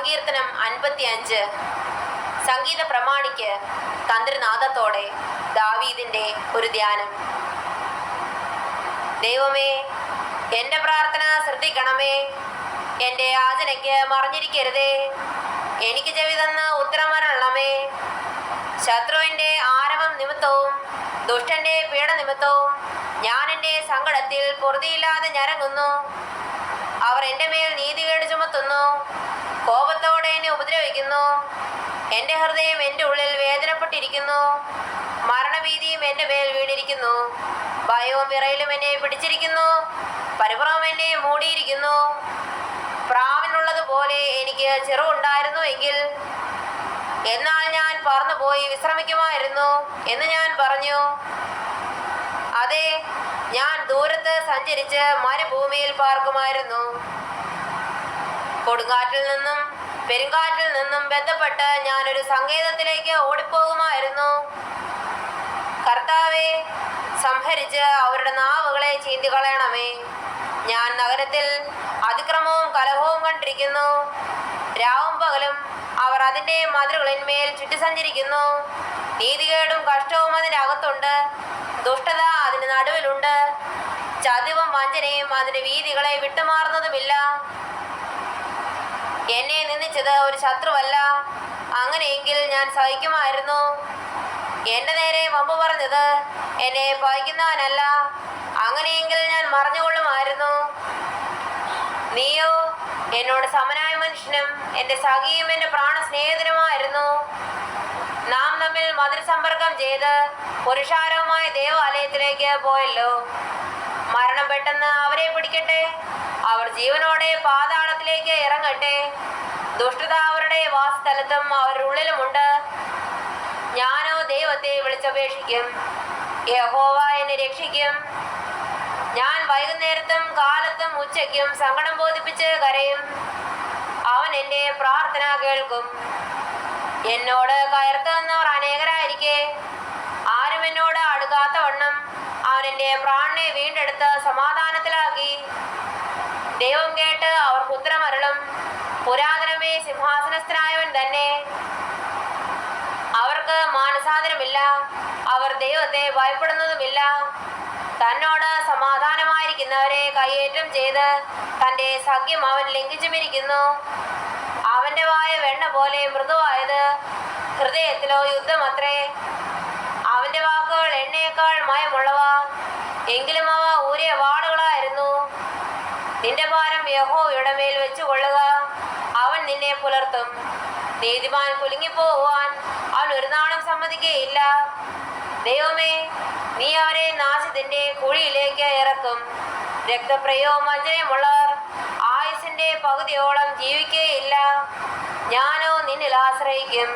സങ്കീർത്തനം 55. സംഗീത പ്രമാണിക്ക് തന്ത്രനാദത്തോടെ ദാവീദിന്റെ ഒരു ധ്യാനം. ദൈവമേ, എൻ്റെ പ്രാർത്ഥന ശ്രദ്ധിക്കണമേ. എൻ്റെ യാചനയ്ക്ക് മറഞ്ഞിരിക്കരുതേ. എനിക്ക് ചെവി തന്ന് ഉത്തരമരണമേ. ശത്രുവിൻ്റെ ആരവം നിമിത്തവും ദുഷ്ടന്റെ പീഡ നിമിത്തവും ഞാൻ എൻ്റെ സങ്കടത്തിൽ പൊറുതിയില്ലാതെ ഞരങ്ങുന്നു. അവർ എൻ്റെ മേൽ നീതികേട് ചുമത്തുന്നു, കോപത്തോടെ എന്നെ ഉപദ്രവിക്കുന്നു. എൻ്റെ ഹൃദയം എൻ്റെ ഉള്ളിൽ വേദനപ്പെട്ടിരിക്കുന്നു. മരണഭീതിയും എൻ്റെ മേൽ വീണിരിക്കുന്നു. ഭയവും വിറയലും എന്നെ പിടിച്ചിരിക്കുന്നു. പരിഭ്രമം എന്നെ മൂടിയിരിക്കുന്നു. പ്രാവിനുള്ളതുപോലെ എനിക്ക് ചിറവുണ്ടായിരുന്നു എങ്കിൽ എന്നാൽ ഞാൻ പറന്നുപോയി വിശ്രമിക്കുമായിരുന്നു എന്ന് ഞാൻ പറഞ്ഞു. അതെ, ഞാൻ ദൂരത്ത് സഞ്ചരിച്ച് മരുഭൂമിയിൽ പാർക്കുമായിരുന്നു. കൊടുങ്കാറ്റിൽ നിന്നും പെരുങ്കാറ്റിൽ നിന്നും ബന്ധപ്പെട്ട് ഞാനൊരു സങ്കേതത്തിലേക്ക് ഓടിപ്പോകുമായിരുന്നു. കർത്താവേ, സംഹരിച്ച് അവരുടെ നാവുകളെ ചീന്തി കളയണമേ. ഞാൻ നഗരത്തിൽ അതിക്രമവും കലഹവും കണ്ടിരിക്കുന്നു. രാവും പകലും അവർ അതിൻ്റെ മതിലുകളിന്മേൽ ചുറ്റി സഞ്ചരിക്കുന്നു. നീതികേടും കഷ്ടവും അതിനകത്തുണ്ട്. ദുഷ്ടത അതിന് നടുവിലുണ്ട്. ചതിവും വഞ്ചനയും അതിൻ്റെ വീതികളെ വിട്ടുമാറുന്നതുമില്ല. എന്നെ നിന്ദിച്ചത് ഒരു ശത്രുവല്ല. അങ്ങനെയെങ്കിൽ ഞാൻ സഹിക്കുമായിരുന്നു. എൻ്റെ നേരെ വമ്പ് പറഞ്ഞത് എന്നെ ഭയക്കുന്നവനല്ല. അങ്ങനെയെങ്കിൽ ഞാൻ മറഞ്ഞുകൊള്ളുമായിരുന്നു. നീയോ എന്നോട് സമനായ മനുഷ്യനും എൻ്റെ സഖിയും എൻ്റെ പ്രാണസ്നേഹിതനുമായിരുന്നു. നാം തമ്മിൽ മതിൽ സമ്പർക്കം ചെയ്ത് പുരുഷാരവുമായ ദേവാലയത്തിലേക്ക് പോയല്ലോ. മരണം പെട്ടെന്ന് അവരെ പിടിക്കട്ടെ. അവർ ജീവനോടെ പാതാളത്തിലേക്ക് ഇറങ്ങട്ടെ. ദുഷ്ടത അവരുടെ വാസസ്ഥലത്തും അവരുടെ ഉള്ളിലുമുണ്ട്. ഞാനോ ദൈവത്തെ വിളിച്ചപേക്ഷിക്കും. യഹോവ എന്നെ രക്ഷിക്കും. ഞാൻ വൈകുന്നേരത്തും കാലത്തും ഉച്ചയ്ക്കും സങ്കടം ബോധിപ്പിച്ച് കരയും. അവൻ എൻ്റെ പ്രാർത്ഥന കേൾക്കും. എന്നോട് കയർത്തുന്നവർ അനേകരായിരിക്കെ ആരും എന്നോട് അടുക്കാത്ത വണ്ണം അവൻ എൻ്റെ പ്രാണനെ വീണ്ടെടുത്ത് സമാധാനത്തിലാക്കി. ദൈവം കേട്ട് അവർക്ക് ഉത്തരമരുളും. പുരാതനമേ, സിംഹാസനസ്ഥനായവൻ തന്നെ. അവർക്ക് മാനസാന്തരമില്ല. അവർ ദൈവത്തെ ഭയപ്പെടുന്നതുമില്ല. തന്നോട് സമാധാനമായിരിക്കുന്നവരെ കയ്യേറ്റം ചെയ്ത് തൻ്റെ സഖ്യം അവൻ ലംഘിച്ചുമിരിക്കുന്നു. അവൻ്റെ വായ വെണ്ണ പോലെ മൃദുവായത്, ഹൃദയത്തിലോ യുദ്ധമത്രേ. അവൻ്റെ വാക്കുകൾ എണ്ണയേക്കാൾ മയമുള്ളവ, എങ്കിലും അവ ഊരിയ വാളുകളായിരുന്നു. നിന്റെ ഭാരം യഹോവയുടെ മേൽ വെച്ചുകൊള്ളുക. അവൻ നിന്നെ പുലർത്തും. നീതിമാൻ കുലുങ്ങിപ്പോവാൻ അവൻ ഒരു നാളും സമ്മതിക്കുകയില്ല. ദൈവമേ, നീ അവരെ നാശത്തിന്റെ കുഴിയിലേക്ക് ഇറക്കും. രക്തപ്രയവും വഞ്ചനയുമുള്ളവർ ആയുസിന്റെ പകുതിയോളം ജീവിക്കുകയില്ല. ഞാനോ നിന്നിൽ ആശ്രയിക്കും.